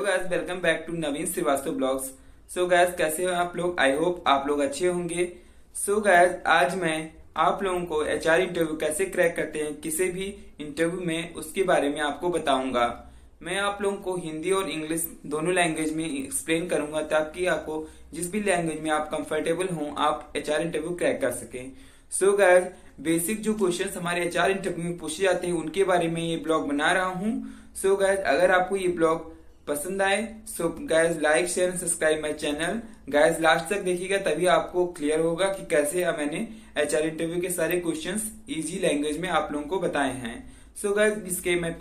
Hello guys, welcome back to Naveen Srivastava blogs. So guys, कैसे हो आप लोग? आई होप आप लोग अच्छे होंगे। सो गाइस, आज मैं आप लोगों को एचआर इंटरव्यू कैसे क्रैक करते हैं किसी भी इंटरव्यू में, उसके बारे में आपको बताऊंगा। मैं आप लोगों को हिंदी और इंग्लिश दोनों लैंग्वेज में एक्सप्लेन करूंगा ताकि आपको जिस भी लैंग्वेज में आप कंफर्टेबल हों आप एचआर इंटरव्यू क्रैक कर सकें। सो गाइस, बेसिक जो क्वेश्चंस हमारे एचआर इंटरव्यू में पूछे जाते हैं उनके बारे में ये ब्लॉग बना रहा हूँ। सो गाइस, अगर आपको ये ब्लॉग पसंद आए so guys like share and subscribe my channel. Guys last तक देखिएगा तभी आपको क्लियर होगा कि कैसे मैंने एचआर इंटरव्यू के सारे क्वेश्चंस इजी लैंग्वेज में आप लोगों को बताए हैं। सो गाइस, इसके मैं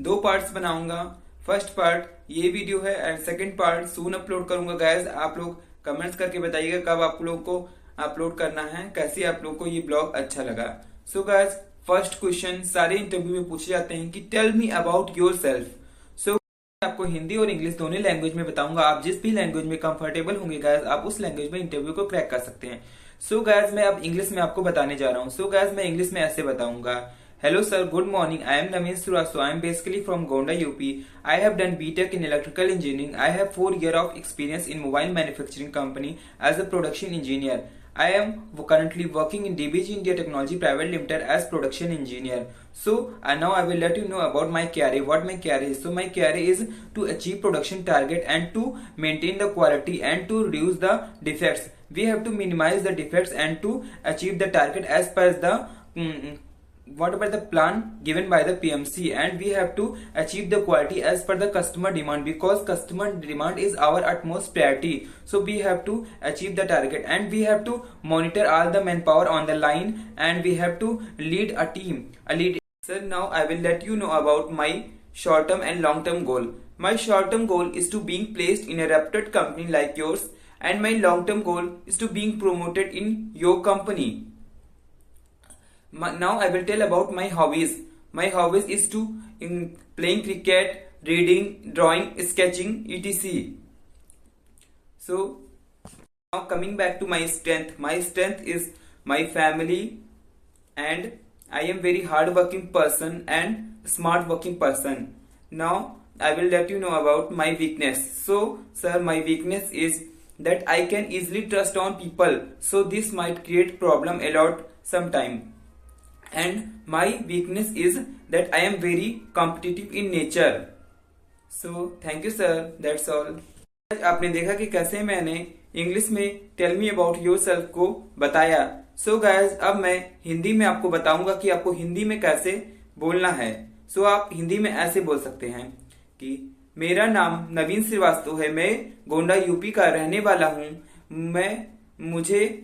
दो पार्ट्स बनाऊंगा। फर्स्ट पार्ट ये वीडियो है and second part soon upload करूंगा। गाइस आप लोग कमेंट्स करके बताइएगा कब आप लोगों को अपलोड करना है, कैसे आप लोगों को ये ब्लॉग अच्छा लगा। सो गाइस, फर्स्ट क्वेश्चन सारे इंटरव्यू में पूछे जाते हैं कि tell me about yourself. आपको हिंदी और इंग्लिश दोनों लैंग्वेज में बताऊंगा। आप जिस भी लैंग्वेज में कंफर्टेबल होंगे गाइस आप उस लैंग्वेज में इंटरव्यू को क्रैक कर सकते हैं। सो गाइस, मैं अब इंग्लिश में आपको बताने जा रहा हूँ। सो गाइस, मैं इंग्लिश में ऐसे बताऊंगा। Hello sir, good morning, I am Naveen Srivastava, I am basically from Gonda UP. I have done BTech in electrical engineering. I have 4 years of experience in mobile manufacturing company as a production engineer. I am currently working in DBG India Technology Private Limited as production engineer. So now I will let you know about my career. What my career is? So my career is to achieve production target and to maintain the quality and to reduce the defects. We have to minimize the defects and to achieve the target as per the whatever the plan given by the PMC, and we have to achieve the quality as per the customer demand because customer demand is our utmost priority. So we have to achieve the target and we have to monitor all the manpower on the line and we have to lead a team. Sir, now I will let you know about my short term and long term goal. My short term goal is to being placed in a reputed company like yours, and my long term goal is to being promoted in your company. Now I will tell about my hobbies. My hobbies is to playing cricket, reading, drawing, sketching, etc. So now coming back to my strength. My strength is my family and I am very hard working person and smart working person. Now I will let you know about my weakness. So sir, my weakness is that I can easily trust on people. So this might create problem a lot sometime. And my weakness is that I am very competitive in nature. So thank you sir, that's all. आपने देखा कि कैसे मैंने English में tell me about yourself को बताया। सो guys, अब मैं हिंदी में आपको बताऊंगा कि आपको हिंदी में कैसे बोलना है। सो आप हिंदी में ऐसे बोल सकते हैं कि मेरा नाम नवीन श्रीवास्तव है, मैं गोंडा यूपी का रहने वाला हूँ। मुझे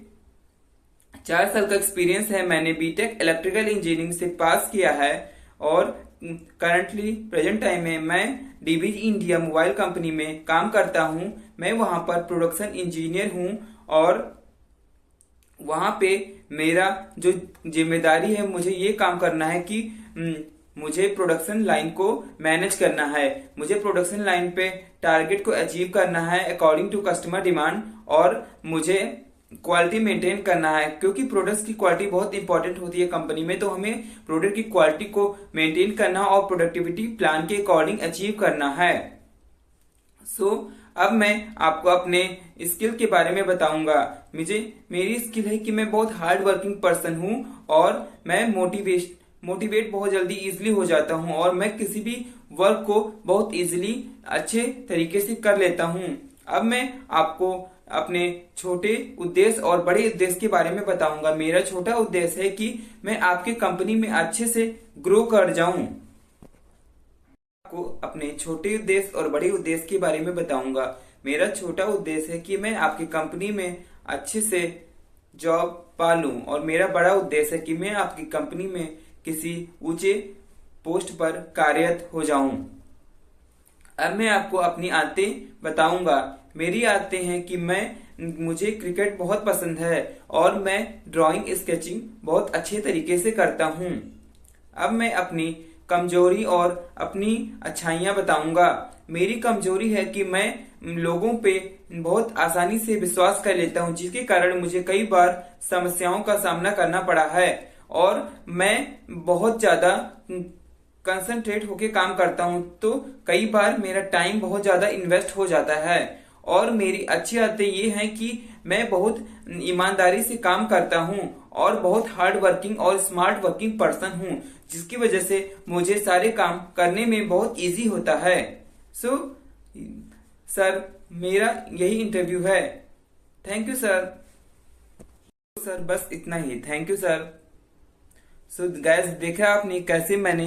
4 साल का एक्सपीरियंस है। मैंने बीटेक इलेक्ट्रिकल इंजीनियरिंग से पास किया है और करंटली प्रेजेंट टाइम में मैं डीबीजी इंडिया मोबाइल कंपनी में काम करता हूं। मैं वहां पर प्रोडक्शन इंजीनियर हूं और वहां पे मेरा जो जिम्मेदारी है, मुझे ये काम करना है कि मुझे प्रोडक्शन लाइन को मैनेज करना है। मुझे प्रोडक्शन लाइन पे टारगेट को अचीव करना है अकॉर्डिंग टू कस्टमर डिमांड और मुझे क्वालिटी मेंटेन करना है क्योंकि प्रोडक्ट्स की क्वालिटी बहुत इंपॉर्टेंट होती है कंपनी में। तो हमें प्रोडक्ट की क्वालिटी को मेंटेन करना और प्रोडक्टिविटी प्लान के अकॉर्डिंग अचीव करना है। सो अब मैं आपको अपने स्किल के बारे में बताऊंगा। मेरी स्किल है कि मैं बहुत हार्ड वर्किंग पर्सन हूं और मैं मोटिवेट बहुत जल्दी इजिली हो जाता हूं और मैं किसी भी वर्क को बहुत इजिली अच्छे तरीके से कर लेता हूं। अब मैं आपको अपने छोटे उद्देश्य और बड़े उद्देश्य के बारे में बताऊंगा। मेरा छोटा उद्देश्य है कि मैं आपके कंपनी में अच्छे से ग्रो कर जाऊं। आपको अपने छोटे उद्देश्य और बड़े उद्देश्य के बारे में बताऊंगा। मेरा छोटा उद्देश्य है कि मैं आपकी कंपनी में अच्छे से जॉब पा लूं और मेरा बड़ा उद्देश्य है कि मैं आपकी कंपनी में किसी ऊंचे पोस्ट पर कार्यरत हो जाऊं। अब मैं आपको अपनी आदतें बताऊंगा। मेरी आदतें हैं कि मुझे क्रिकेट बहुत पसंद है और मैं ड्राइंग स्केचिंग बहुत अच्छे तरीके से करता हूं। अब मैं अपनी कमजोरी और अपनी अच्छाइयां बताऊंगा। मेरी कमजोरी है कि मैं लोगों पे बहुत आसानी से विश्वास कर लेता हूं जिसके कारण मुझे कई बार समस्याओं का सामना करना पड़ा है और मैं बहुत ज्यादा कंसंट्रेट होके काम करता हूँ तो कई बार मेरा टाइम बहुत ज्यादा इन्वेस्ट हो जाता है। और मेरी अच्छी आदतें ये हैं कि मैं बहुत ईमानदारी से काम करता हूँ और बहुत हार्ड वर्किंग और स्मार्ट वर्किंग पर्सन हूँ, जिसकी वजह से मुझे सारे काम करने में बहुत इजी होता है। सो सर, मेरा यही इंटरव्यू है। Thank you sir. सर बस इतना ही, thank you sir. So guys, देखा आपने कैसे मैंने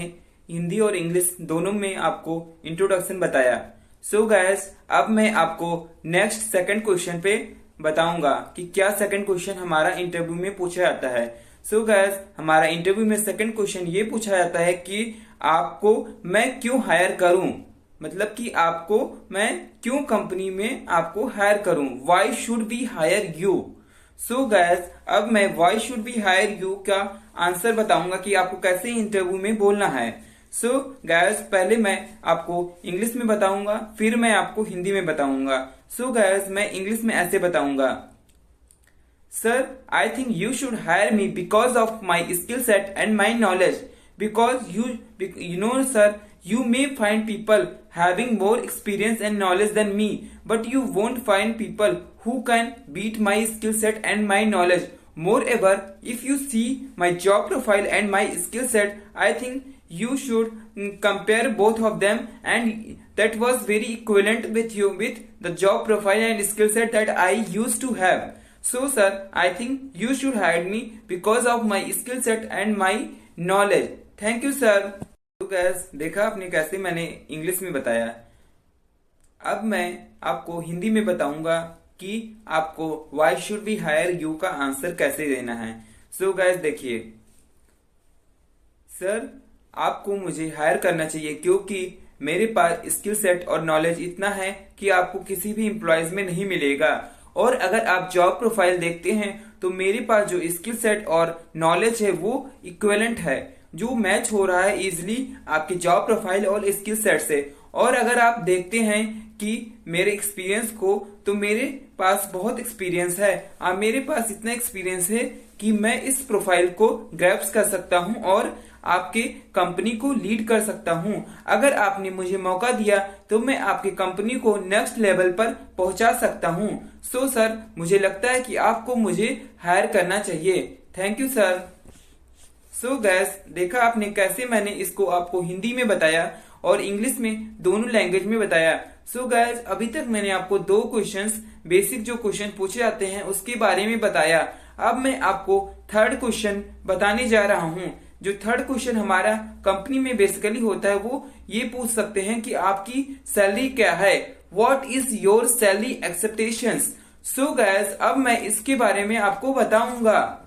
हिंदी और इंग्लिश दोनों में आपको इंट्रोडक्शन बताया। सो गाइस, अब मैं आपको नेक्स्ट सेकंड क्वेश्चन पे बताऊंगा कि क्या सेकंड क्वेश्चन हमारा इंटरव्यू में पूछा जाता है। सो गाइस, हमारा इंटरव्यू में सेकंड क्वेश्चन ये पूछा जाता है कि आपको मैं क्यों हायर करूं, मतलब कि आपको मैं क्यों कंपनी में आपको हायर करूं, why should we hire you. So guys, अब मैं why should be hire you का आंसर बताऊंगा कि आपको कैसे इंटरव्यू में बोलना है। सो गाइस, पहले मैं आपको इंग्लिश में बताऊंगा, फिर मैं आपको हिंदी में बताऊंगा। सो गाइस, मैं इंग्लिश में ऐसे बताऊंगा। Sir, I think you should hire me because of my skill set and my knowledge, because you know sir, you may find people having more experience and knowledge than me, but you won't find people who can beat my skill set and my knowledge. Moreover, if you see my job profile and my skill set, I think you should compare both of them, and that was very equivalent with the job profile and skill set that I used to have. So sir, I think you should hire me because of my skill set and my knowledge. Thank you sir. तो gas, देखा आपने कैसे मैंने English में बताया। अब मैं आपको हिंदी में बताऊंगा कि आपको why should be hire you का आंसर कैसे देना है। सो गैस, देखिए सर, आपको मुझे हायर करना चाहिए क्योंकि मेरे पास स्किल सेट और नॉलेज इतना है कि आपको किसी भी एम्प्लॉयज में नहीं मिलेगा। और अगर आप जॉब प्रोफाइल देखते हैं तो मेरे पास जो स्किल सेट और नॉलेज है वो इक्विवेलेंट है, जो मैच हो रहा है इजिली आपके जॉब प्रोफाइल और स्किल सेट से। और अगर आप देखते हैं कि मेरे एक्सपीरियंस को, तो मेरे पास बहुत एक्सपीरियंस है। मेरे पास इतना एक्सपीरियंस है कि मैं इस प्रोफाइल को ग्रैब्स कर सकता हूं और आपके कंपनी को लीड कर सकता हूं। अगर आपने मुझे मौका दिया तो मैं आपकी कंपनी को नेक्स्ट लेवल पर पहुंचा सकता हूं। सो सर, मुझे लगता है कि आपको मुझे हायर करना चाहिए। Thank you sir. So gas, देखा आपने कैसे मैंने इसको आपको हिंदी में बताया और इंग्लिश में, दोनों लैंग्वेज में बताया। सो गैस, अभी तक मैंने आपको 2 क्वेश्चंस, बेसिक जो क्वेश्चन पूछे जाते हैं उसके बारे में बताया। अब मैं आपको थर्ड क्वेश्चन बताने जा रहा हूं। जो थर्ड क्वेश्चन हमारा कंपनी में बेसिकली होता है वो ये पूछ सकते हैं कि आपकी सैलरी क्या है, what is your salary expectations. So gas, अब मैं इसके बारे में आपको बताऊंगा।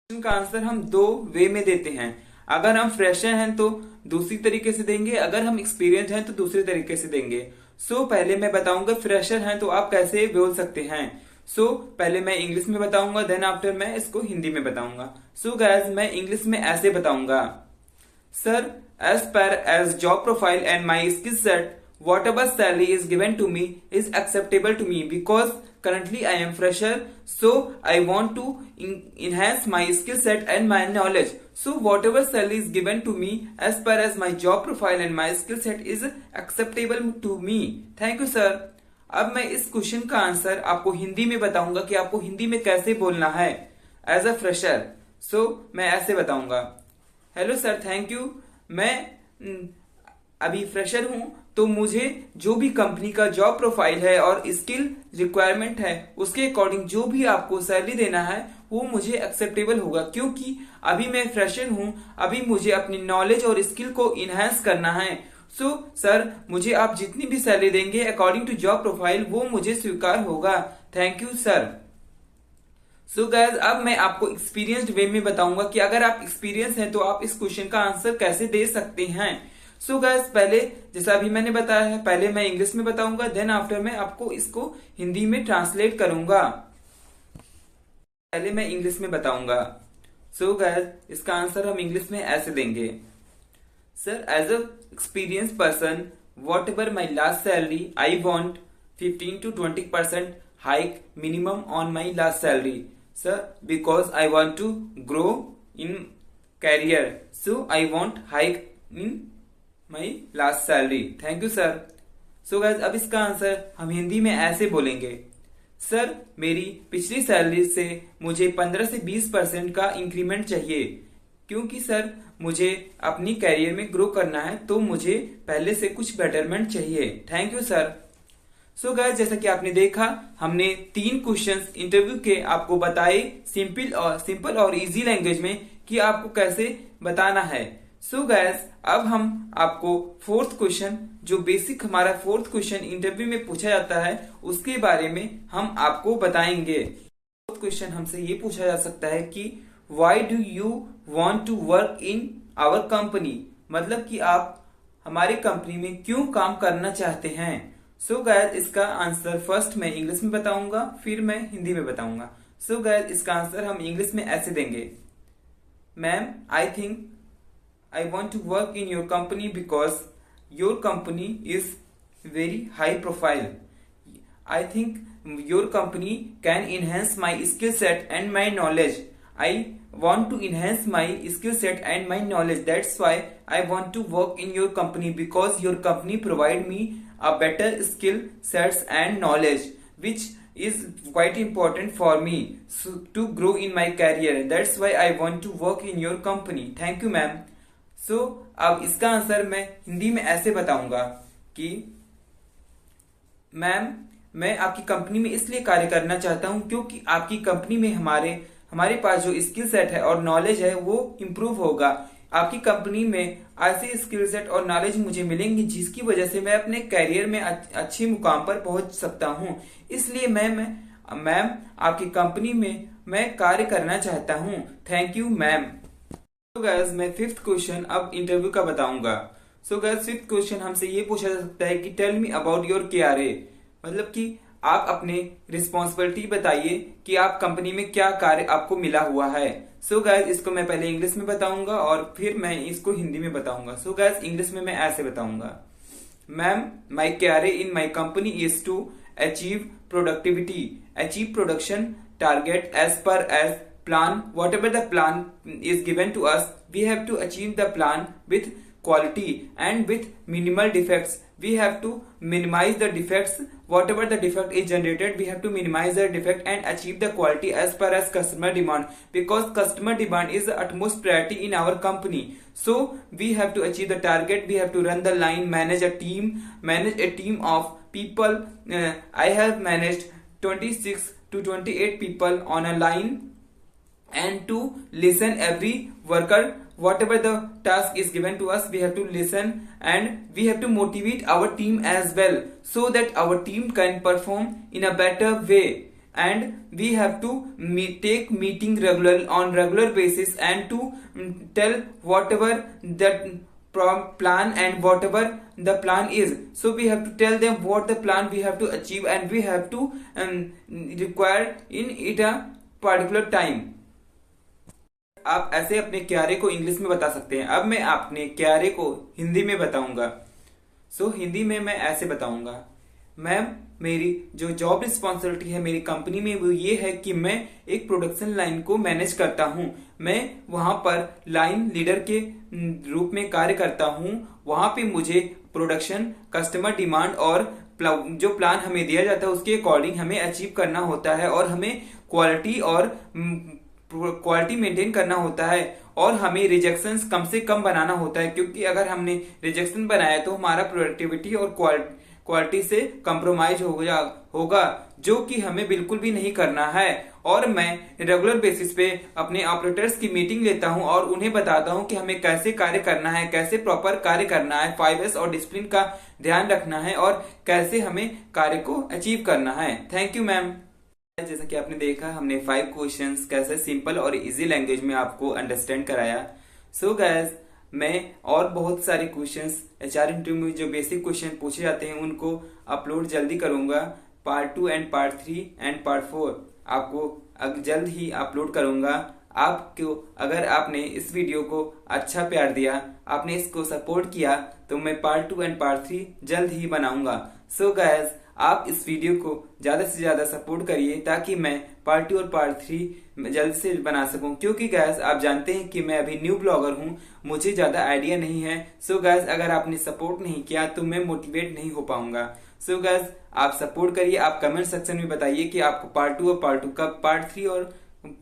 का आंसर हम 2 वे में देते हैं। अगर हम फ्रेशर हैं तो दूसरी तरीके से देंगे, अगर हम एक्सपीरियंस हैं तो दूसरे तरीके से देंगे। सो पहले मैं बताऊंगा फ्रेशर हैं तो आप कैसे बोल सकते हैं। सो पहले मैं इंग्लिश में बताऊंगा, देन आफ्टर मैं इसको हिंदी में बताऊंगा। सो गाइस, मैं इंग्लिश में ऐसे बताऊंगा। Sir, as per as job profile and my skill set, whatever salary is given to me is acceptable to me because currently I am fresher, so I want to enhance my skill set and my knowledge. So whatever salary is given to me as per as my job profile and my skill set is acceptable to me. Thank you sir. अब मैं इस question का answer आपको हिंदी में बताऊंगा कि आपको हिंदी में कैसे बोलना है एज अ फ्रेशर। सो मैं ऐसे बताऊंगा। Hello sir, thank you. मैं अभी फ्रेशर हूं तो मुझे जो भी कंपनी का जॉब प्रोफाइल है और स्किल रिक्वायरमेंट है उसके अकॉर्डिंग जो भी आपको सैलरी देना है वो मुझे एक्सेप्टेबल होगा, क्योंकि अभी मैं फ्रेशर हूं, अभी मुझे अपनी नॉलेज और स्किल को इनहेंस करना है। सो सर, मुझे आप जितनी भी सैलरी देंगे अकॉर्डिंग टू जॉब प्रोफाइल वो मुझे स्वीकार होगा। Thank you sir. So guys, अब मैं आपको एक्सपीरियंस्ड वे में बताऊंगा कि अगर आप एक्सपीरियंस हैं तो आप इस क्वेश्चन का आंसर कैसे दे सकते हैं। सो गाइस, पहले जैसा अभी मैंने बताया है, पहले मैं इंग्लिश में बताऊंगा, देन आफ्टर मैं आपको इसको हिंदी में ट्रांसलेट करूंगा। पहले मैं इंग्लिश में बताऊंगा। सो गाइस, इसका आंसर हम इंग्लिश में ऐसे देंगे। Sir, as a experience person, whatever my last salary, I want 15 to 20% hike minimum on my last salary. Sir, because I want to grow in career, so I want hike in my last salary. Thank you sir. So guys अब इसका answer हम हिंदी में ऐसे बोलेंगे, sir मेरी पिछली salary से मुझे 15 से 20% का इंक्रीमेंट चाहिए, क्योंकि सर मुझे अपनी कैरियर में ग्रो करना है, तो मुझे पहले से कुछ बेटरमेंट चाहिए। Thank you sir. So guys जैसा कि आपने देखा, हमने 3 क्वेश्चंस इंटरव्यू के आपको बताए सिंपल और इजी लैंग्वेज में कि आपको कैसे बताना है। सो गाइस अब हम आपको 4th क्वेश्चन, जो बेसिक हमारा 4th क्वेश्चन इंटरव्यू में पूछा जाता है, उसके बारे में हम आपको बताएंगे। 4th क्वेश्चन हमसे ये पूछा जा सकता है कि why do you want to work in our company, मतलब कि आप हमारी कंपनी में क्यों काम करना चाहते हैं। सो गाइस इसका आंसर फर्स्ट मैं इंग्लिश में बताऊंगा, फिर मैं हिंदी में बताऊंगा। सो गाइस इसका आंसर हम इंग्लिश में ऐसे देंगे, ma'am I think I want to work in your company because your company is very high profile. I think your company can enhance my skill set and my knowledge. I want to enhance my skill set and my knowledge. That's why I want to work in your company, because your company provide me a better skill sets and knowledge, which is quite important for me to grow in my career. That's why I want to work in your company. Thank you, ma'am. सो अब इसका answer मैं हिंदी में ऐसे बताऊंगा कि ma'am मैं आपकी company में इसलिए कार्य करना चाहता हूं क्योंकि आपकी कंपनी में हमारे पास जो स्किल सेट है और नॉलेज है वो इम्प्रूव होगा। आपकी कंपनी में ऐसे स्किल सेट और नॉलेज मुझे मिलेंगे जिसकी वजह से मैं अपने करियर में अच्छे मुकाम पर पहुंच सकता हूं। इसलिए मैम आपकी कंपनी में मैं कार्य करना चाहता हूं। Thank you ma'am. तो गाइस मैं 5th क्वेश्चन अब इंटरव्यू का बताऊंगा। सो गाइस 5th क्वेश्चन हमसे ये पूछा जा सकता है कि tell me about your KRA, मतलब कि आप अपने रिस्पॉन्सिबिलिटी बताइए कि आप कंपनी में क्या कार्य आपको मिला हुआ है। सो गाइस इसको मैं पहले इंग्लिश में बताऊंगा और फिर मैं इसको हिंदी में बताऊंगा। सो गाइस इंग्लिश में मैं ऐसे बताऊंगा, ma'am my KRA in my company is to achieve productivity, achieve production target as per as plan. Whatever the plan is given to us, we have to achieve the plan with quality and with minimal defects. We have to minimize the defects. Whatever the defect is generated, we have to minimize the defect and achieve the quality as per as customer demand, because customer demand is the utmost priority in our company. So we have to achieve the target. We have to run the line, manage a team of people. I have managed 26 to 28 people on a line, and to listen every worker, whatever the task is given to us, we have to listen and we have to motivate our team as well, so that our team can perform in a better way. And we have to take meeting on regular basis and to tell whatever that plan and whatever the plan is. So we have to tell them what the plan we have to achieve, and we have to require in it a particular time. आप ऐसे अपने KRA को English में बता सकते हैं। अब मैं अपने KRA को हिंदी में बताऊंगा। सो हिंदी में मैं ऐसे बताऊंगा, मैम मेरी जो जॉब रिस्पॉन्सिबिलिटी है मेरी कंपनी में वो ये है कि मैं एक प्रोडक्शन लाइन को मैनेज करता हूं। मैं वहां पर लाइन लीडर के रूप में कार्य करता हूं। वहां पे मुझे प्रोडक्शन, कस्टमर डिमांड और जो प्लान हमें दिया जाता है उसके अकॉर्डिंग हमें अचीव करना होता है, और हमें क्वालिटी मेंटेन करना होता है, और हमें रिजेक्शंस कम से कम बनाना होता है, क्योंकि अगर हमने रिजेक्शन बनाया तो हमारा प्रोडक्टिविटी और क्वालिटी से कंप्रोमाइज होगा, जो कि हमें बिल्कुल भी नहीं करना है। और मैं रेगुलर बेसिस पे अपने ऑपरेटर्स की मीटिंग लेता हूं और उन्हें बताता हूं कि हमें कैसे कार्य करना है, कैसे प्रॉपर कार्य करना है, 5S और डिसिप्लिन का ध्यान रखना है, और कैसे हमें कार्य को अचीव करना है। Thank you ma'am. जैसा कि आपने देखा, हमने 5 क्वेश्चंस कैसे सिंपल और इजी लैंग्वेज में आपको अंडरस्टैंड कराया। सो गाइस मैं और बहुत सारे क्वेश्चंस HR इंटरव्यू में जो बेसिक क्वेश्चन पूछे जाते हैं उनको अपलोड जल्दी करूंगा। Part 2 and part 3 and part 4 आपको जल्द ही अपलोड करूंगा। आपको अगर आपने इस वीडियो को अच्छा प्यार दिया, आपने इसको सपोर्ट किया, तो मैं पार्ट 2 एंड पार्ट 3 जल्द ही बनाऊंगा। सो गाइस आप इस वीडियो को ज्यादा से ज्यादा सपोर्ट करिए ताकि मैं पार्ट 2 और पार्ट 3 जल्द से बना सकूं, क्योंकि गैस आप जानते हैं कि मैं अभी न्यू ब्लॉगर हूं, मुझे ज्यादा आइडिया नहीं है। सो गैस अगर आपने सपोर्ट नहीं किया तो मैं मोटिवेट नहीं हो पाऊंगा। सो गैस आप सपोर्ट करिए, आप कमेंट सेक्शन में बताइए कि आपको पार्ट 2 और पार्ट 2 कब, पार्ट 3 और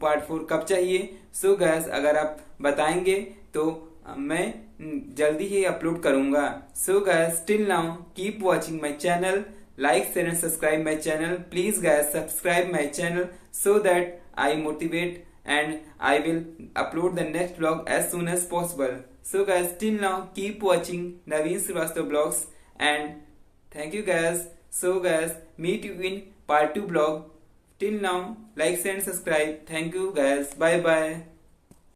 पार्ट 4 कब चाहिए। सो गैस अगर आप बताएंगे तो मैं जल्दी ही अपलोड करूंगा। सो gas till now keep watching my channel, like, share and subscribe my channel. Please guys subscribe my channel so that I motivate and I will upload the next vlog as soon as possible. So guys till now keep watching Naveen Srivastava vlogs and thank you guys. So guys meet you in part 2 vlog. Till now like, share and subscribe. Thank you guys. Bye bye.